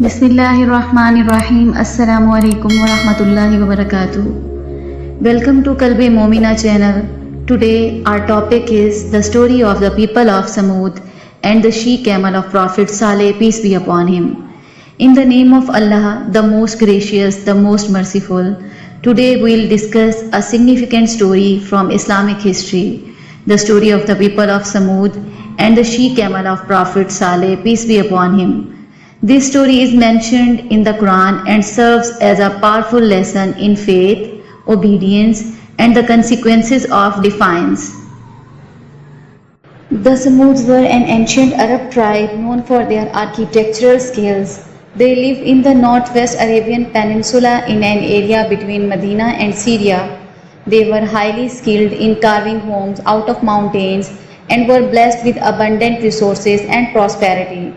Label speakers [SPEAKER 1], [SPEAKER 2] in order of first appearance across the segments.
[SPEAKER 1] Bismillahirrahmanirrahim. Assalamu alaikum wa rahmatullahi wa barakatuh. Welcome to Kalbe Momina channel. Today our topic is the story of the people of Samud and the she camel of Prophet Saleh, peace be upon him. In the name of Allah, the most gracious, the most merciful, today we will discuss a significant story from Islamic history, the story of the people of Samud and the she camel of Prophet Saleh, peace be upon him. This story is mentioned in the Quran and serves as a powerful lesson in faith, obedience, and the consequences of defiance. The Samuds were an ancient Arab tribe known for their architectural skills. They lived in the northwest Arabian Peninsula in an area between Medina and Syria. They were highly skilled in carving homes out of mountains and were blessed with abundant resources and prosperity.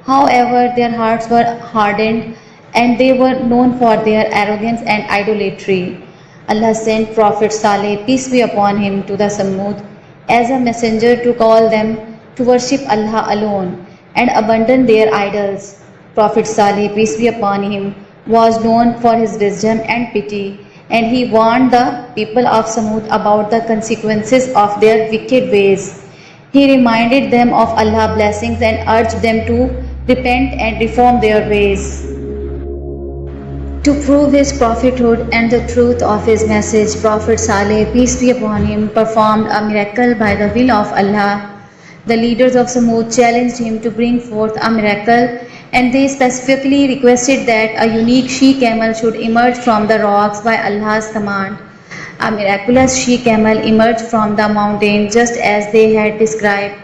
[SPEAKER 1] However, their hearts were hardened and they were known for their arrogance and idolatry. Allah sent Prophet Saleh, peace be upon him, to the Samud as a messenger to call them to worship Allah alone and abandon their idols. Prophet Saleh, peace be upon him, was known for his wisdom and pity, and he warned the people of Samud about the consequences of their wicked ways. He reminded them of Allah's blessings and urged them to repent and reform their ways. To prove his prophethood and the truth of his message, Prophet Saleh, peace be upon him, performed a miracle by the will of Allah. The leaders of Samud challenged him to bring forth a miracle, and they specifically requested that a unique she camel should emerge from the rocks by Allah's command. A miraculous she camel emerged from the mountain just as they had described.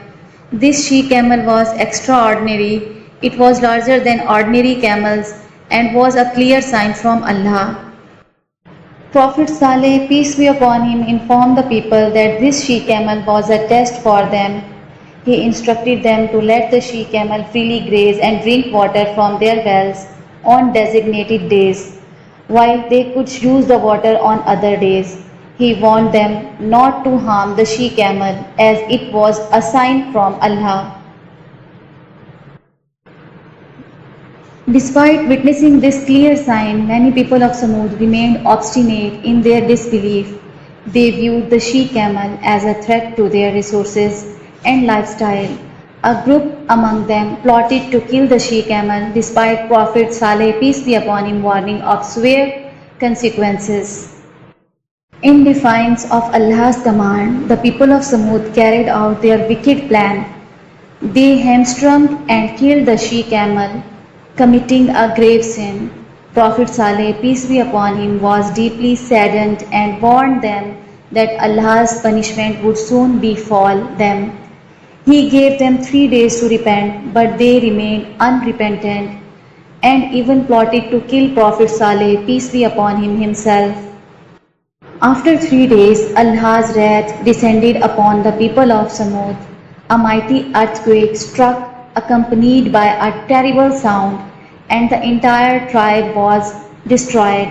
[SPEAKER 1] This she camel was extraordinary. It was larger than ordinary camels and was a clear sign from Allah. Prophet Saleh, peace be upon him, informed the people that this she camel was a test for them. He instructed them to let the she camel freely graze and drink water from their wells on designated days, while they could use the water on other days. He warned them not to harm the she camel as it was a sign from Allah. Despite witnessing this clear sign, many people of Samud remained obstinate in their disbelief. They viewed the she camel as a threat to their resources and lifestyle. A group among them plotted to kill the she camel despite Prophet Saleh, peace be upon him, warning of severe consequences. In defiance of Allah's command, the people of Samud carried out their wicked plan. They hamstrung and killed the she camel, committing a grave sin. Prophet Saleh, peace be upon him, was deeply saddened and warned them that Allah's punishment would soon befall them. He gave them 3 days to repent, but they remained unrepentant and even plotted to kill Prophet Saleh, peace be upon him, himself. After 3 days, Allah's wrath descended upon the people of Samud. A mighty earthquake struck, accompanied by a terrible sound, and the entire tribe was destroyed.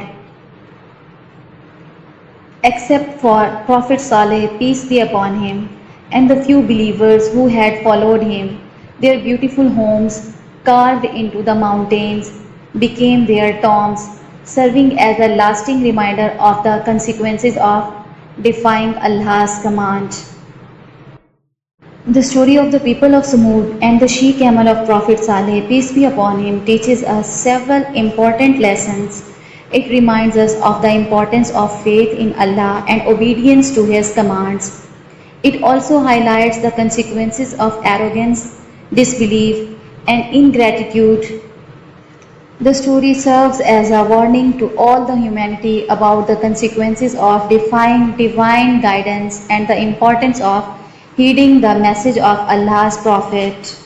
[SPEAKER 1] Except for Prophet Saleh, peace be upon him, and the few believers who had followed him. Their beautiful homes, carved into the mountains, became their tombs, serving as a lasting reminder of the consequences of defying Allah's command. The story of the people of Samud and the she camel of Prophet Saleh, peace be upon him, teaches us several important lessons. It reminds us of the importance of faith in Allah and obedience to His commands. It also highlights the consequences of arrogance, disbelief, and ingratitude. The story serves as a warning to all the humanity about the consequences of defying divine guidance and the importance of heeding the message of Allah's Prophet.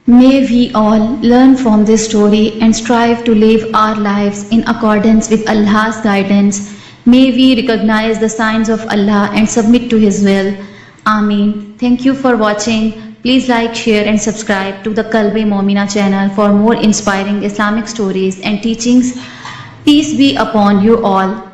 [SPEAKER 1] May we all learn from this story and strive to live our lives in accordance with Allah's guidance. May we recognize the signs of Allah and submit to His will. Ameen. Thank you for watching. Please like, share and subscribe to the Kalbe Momina channel for more inspiring Islamic stories and teachings. Peace be upon you all.